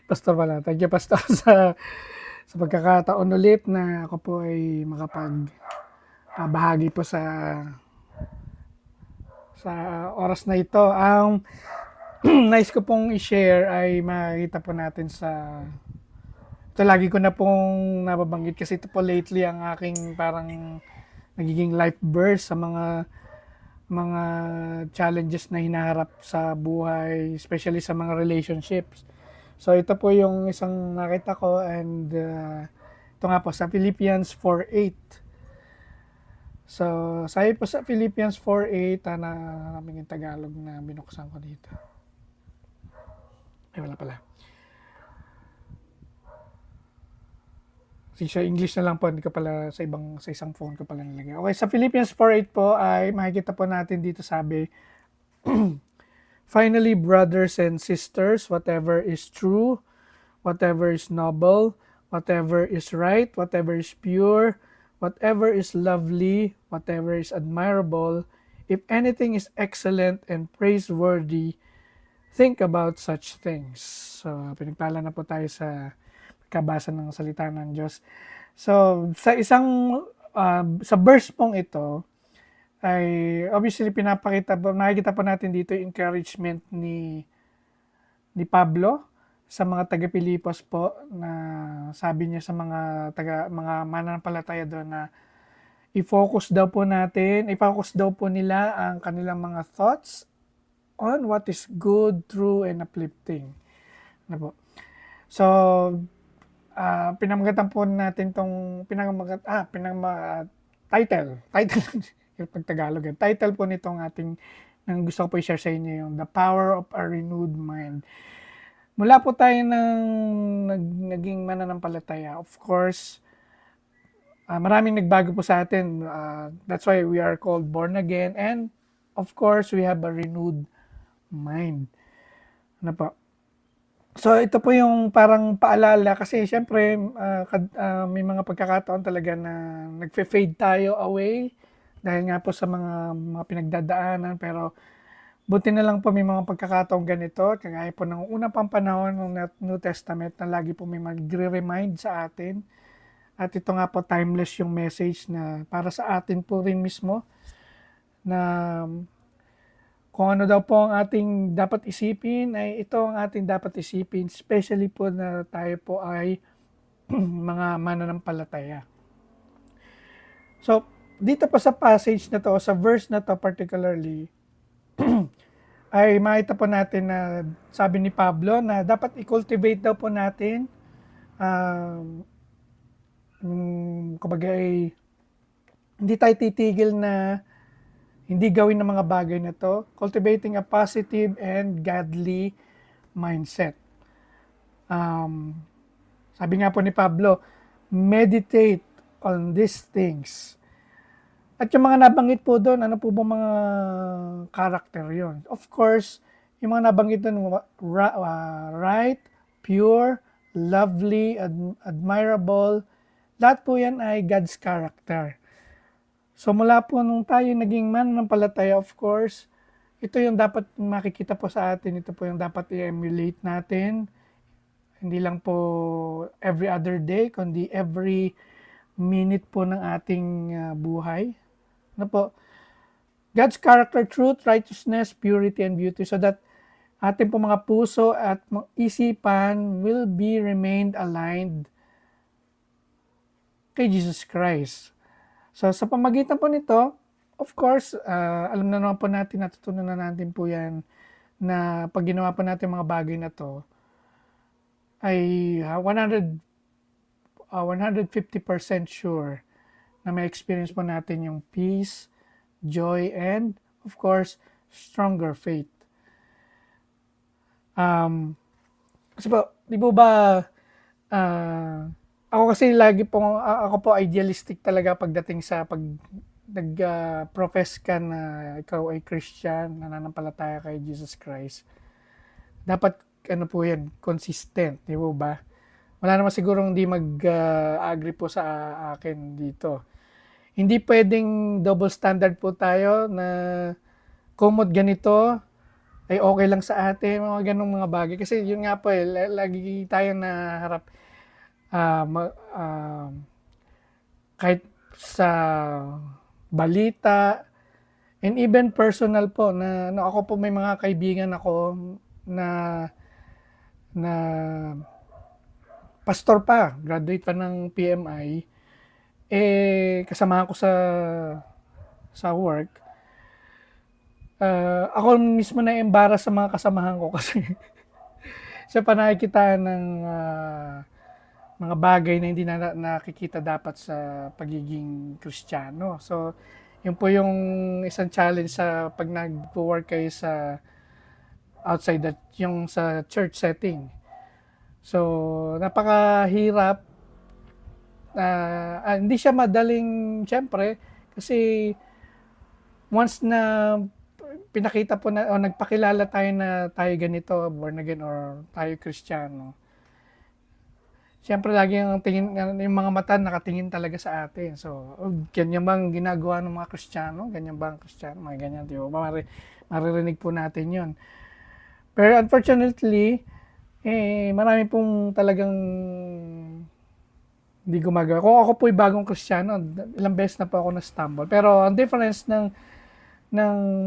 Pastor pala. Thank you, Pastor, sa pagkakataon ulit na ako po ay bahagi po sa oras na ito. Ang nais ko pong i-share ay makita po natin ito lagi ko na pong nababanggit kasi ito po lately ang aking parang nagiging life verse sa mga challenges na hinaharap sa buhay, especially sa mga relationships. So ito po yung isang nakita ko and ito nga po sa Philippians 4:8. So sabi po sa Philippians 4:8, na namin yung Tagalog na binuksan ko dito. Ay wala pala. Sa English na lang po, hindi ko pala sa isang phone ko pala nilagay. Okay, sa Philippians 4:8 po ay makikita po natin dito sabi, finally, brothers and sisters, whatever is true, whatever is noble, whatever is right, whatever is pure, whatever is lovely, whatever is admirable, if anything is excellent and praiseworthy, think about such things. So, pinagpala na po tayo sa kabasa ng salita ng Diyos. So, sa verse pong ito, ay obviously nakikita po natin dito yung encouragement ni Pablo sa mga taga-Pilipos po na sabi niya sa mga mananampalataya doon na i-focus daw po nila ang kanilang mga thoughts on what is good, true, and uplifting. Ano po? So, pinamagatan po natin title yung pagtagalog yan. Title po nitong nang gusto ko po i-share sa inyo yung The Power of a Renewed Mind. Mula po tayo naging mananampalataya. Of course, maraming nagbago po sa atin. That's why we are called born again. And of course, we have a renewed mind. Ano po? So ito po yung parang paalala kasi syempre may mga pagkakataon talaga na nagfe-fade tayo away dahil nga po sa mga pinagdadaanan, pero buti na lang po may mga pagkakataon ganito kagaya po ng unang pang panahon ng New Testament na lagi po may magre-remind sa atin, at ito nga po timeless yung message na para sa atin po rin mismo na kung ano daw po ang ating dapat isipin, ay ito ang ating dapat isipin, especially po na tayo po ay mga mananampalataya. So, dito po sa passage na to, sa verse na to particularly, ay makita po natin na sabi ni Pablo na dapat i-cultivate daw po natin, kumbaga ay hindi tayo titigil na hindi gawin ng mga bagay na to, cultivating a positive and godly mindset. Sabi nga po ni Pablo, meditate on these things. At yung mga nabanggit po doon, ano po ba mga character yon? Of course, yung mga nabanggit doon, right, pure, lovely, admirable, lahat po yan ay God's character. So mula po nung tayo naging mananampalataya, of course, ito yung dapat makikita po sa atin, ito po yung dapat i-emulate natin. Hindi lang po every other day, kundi every minute po ng ating buhay. Ano po? God's character, truth, righteousness, purity, and beauty, so that ating po mga puso at isipan will be remained aligned kay Jesus Christ. So sa pamagitan po nito, of course, alam na naman po natin, natutunan na natin po yan, na pag ginawa po natin mga bagay na to, ay 150% sure na may experience po natin yung peace, joy, and of course, stronger faith. Kasi po, di po ba, ako kasi ako po idealistic talaga pagdating sa pag nag-profess ka na ikaw ay Christian, nananampalataya kay Jesus Christ. Dapat po yan, consistent, di ba? Wala naman sigurong hindi mag-agree po sa akin dito. Hindi pwedeng double standard po tayo na kumot ganito, ay okay lang sa atin, mga gano'ng mga bagay. Kasi yun nga po, lagi tayong nahaharap, kahit sa balita and even personal po na ako po may mga kaibigan ako na na pastor pa, graduate pa ng PMI, kasama ko sa work. Ako mismo na-embarrass sa mga kasamahan ko kasi sa panakikitaan ng mga bagay na hindi na nakikita dapat sa pagiging Kristiyano. So, yun po yung isang challenge sa pag nag-work kayo sa outside that, yung sa church setting. So, napakahirap. Hindi siya madaling, syempre, kasi once na pinakita po na o nagpakilala tayo na tayo ganito, born again or tayo Kristiyano, siyempre lagi yung tingin, yung mga mata nakatingin talaga sa atin. So, ganyan bang ginagawa ng mga Kristiyano? Ganyan bang Kristiyano? Mga ganyan, di ba? Maririnig po natin yon. Pero unfortunately, marami pong talagang hindi gumagawa. Kung ako po'y bagong Kristiyano, ilang beses na po ako na-stumble. Pero ang difference ng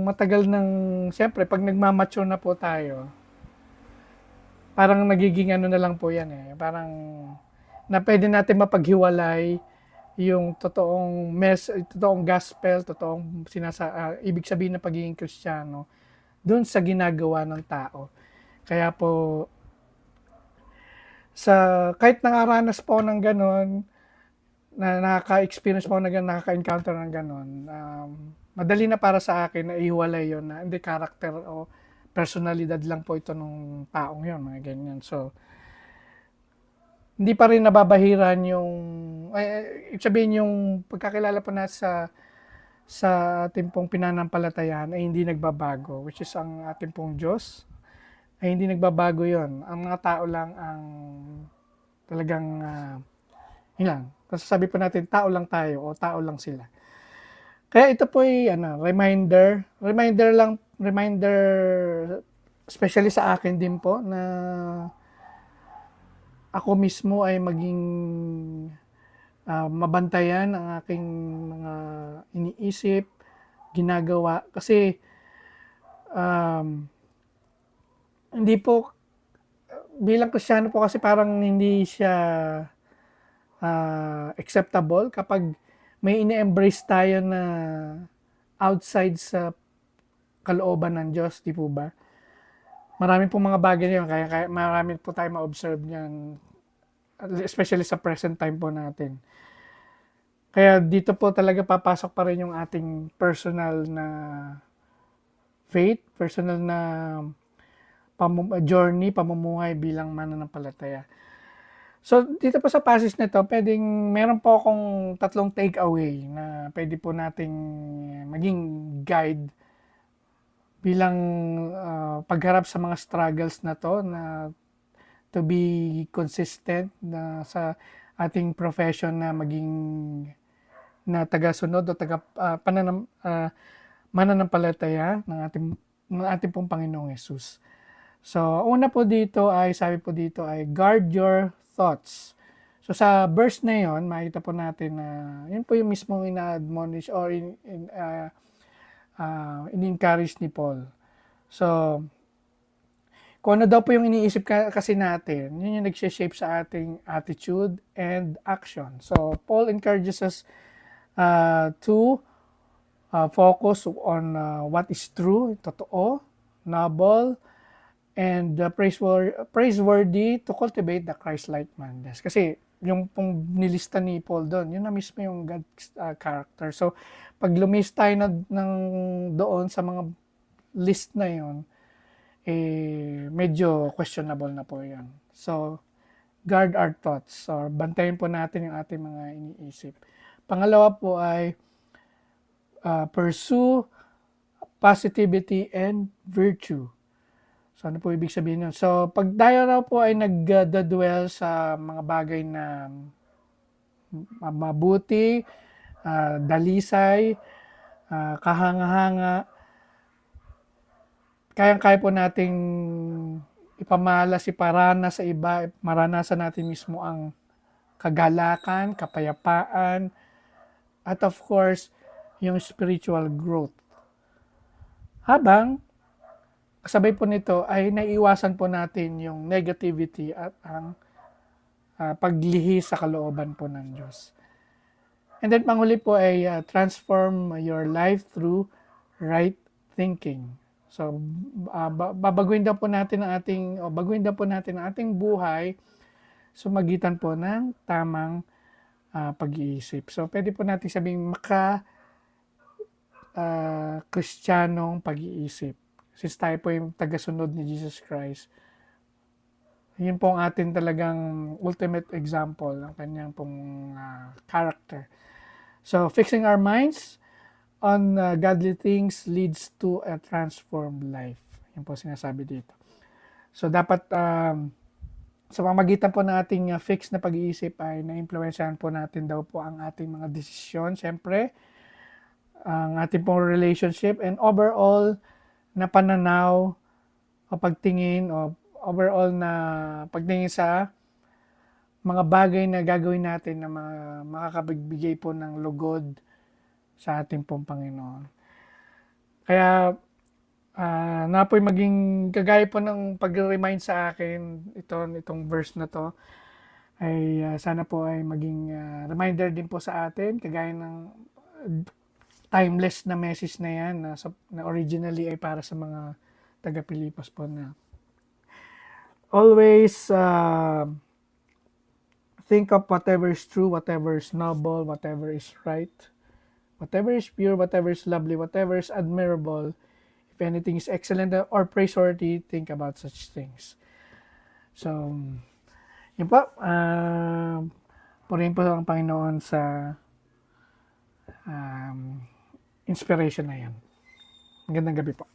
matagal ng, siyempre, pag nagmamature na po tayo, parang nagiging ano na lang po yan eh. Parang na pwede natin mapaghiwalay yung totoong gospel, totoong ibig sabihin ng pagiging Kristiyano doon sa ginagawa ng tao. Kaya po, kahit nakaranas po ng ganon, na nakaka-experience po na ganon, nakaka-encounter ng ganon, madali na para sa akin na ihiwalay yon na hindi character o personalidad lang po ito nung taong yon, mga ganyan. So, hindi pa rin nababahiran yung, sabihin yung pagkakilala po natin sa ating pong pinanampalatayaan ay hindi nagbabago, which is ang ating pong Diyos, ay hindi nagbabago yon. Ang mga tao lang ang talagang, yun lang. Kasi sabi po natin, tao lang tayo o tao lang sila. Kaya ito po ay reminder especially sa akin din po na ako mismo ay maging mabantayan ang aking mga iniisip, ginagawa. Kasi hindi po, bilang Kristiyano po kasi parang hindi siya acceptable kapag may ine-embrace tayo na outside sa kalooban ng Diyos, di po ba? Marami pong mga bagay niyan, kaya marami po tayo ma-observe niyan, especially sa present time po natin. Kaya dito po talaga papasok pa rin yung ating personal na faith, personal na journey, pamumuhay bilang mananampalataya. So, dito po sa passage na to, meron po akong tatlong takeaway na pwede po nating maging guide bilang pagharap sa mga struggles na to, na to be consistent na sa ating profession na maging na tagasunod o mananampalataya ng ating pong Panginoong Yesus. So, una po dito ay, sabi po dito ay, guard your thoughts. So, sa verse na yon, makita po natin na yun po yung mismong ina-admonish or in-encourage ni Paul. So, kung ano daw po yung iniisip kasi natin, yun yung nag-shape sa ating attitude and action. So, Paul encourages us to focus on what is true, totoo, noble, and praiseworthy to cultivate the Christ-like mindedness. Kasi yung pong nilista ni Paul doon, yun na mismo yung God's character. So, pag lumista tayo doon sa mga list na yun, medyo questionable na po yun. So, guard our thoughts. So, bantayan po natin yung ating mga iniisip. Pangalawa po ay pursue positivity and virtue. So, ano po ibig sabihin nun? So, pag tayo raw po ay nag-dwell sa mga bagay na mabuti, dalisay, kahanga-hanga, kayang-kaya po nating ipamalas, iparana sa iba, maranasan natin mismo ang kagalakan, kapayapaan, at of course, yung spiritual growth. Habang kasabay po nito ay naiiwasan po natin yung negativity at ang paglihi sa kalooban po ng Diyos. And then panghuli po ay transform your life through right thinking. So babaguhin daw po natin ang baguhin daw po natin ang ating buhay sa magitan po ng tamang pag-iisip. So pwede po natin sabing Kristiyanong pag-iisip. Since tayo po yung tagasunod ni Jesus Christ, yun po ang atin talagang ultimate example ng kanyang pong character. So, fixing our minds on godly things leads to a transformed life. Yan po sinasabi dito. So, dapat sa pamagitan po ng ating fixed na pag-iisip ay na-influensyahan po natin daw po ang ating mga desisyon. Siyempre, ang ating pong relationship and overall na pananaw o pagtingin o overall na pagtingin sa mga bagay na gagawin natin na makakapagbigay po ng lugod sa ating pong Panginoon. Kaya na po'y maging kagaya po ng pag-remind sa akin itong verse na to ay sana po ay maging reminder din po sa atin kagaya ng timeless na message na yan na originally ay para sa mga taga-Pilipos po na always think of whatever is true, whatever is noble, whatever is right, whatever is pure, whatever is lovely, whatever is admirable, if anything is excellent or praiseworthy, think about such things. So, yun po. Purihin po ang Panginoon sa inspiration na yan. Magandang gabi po.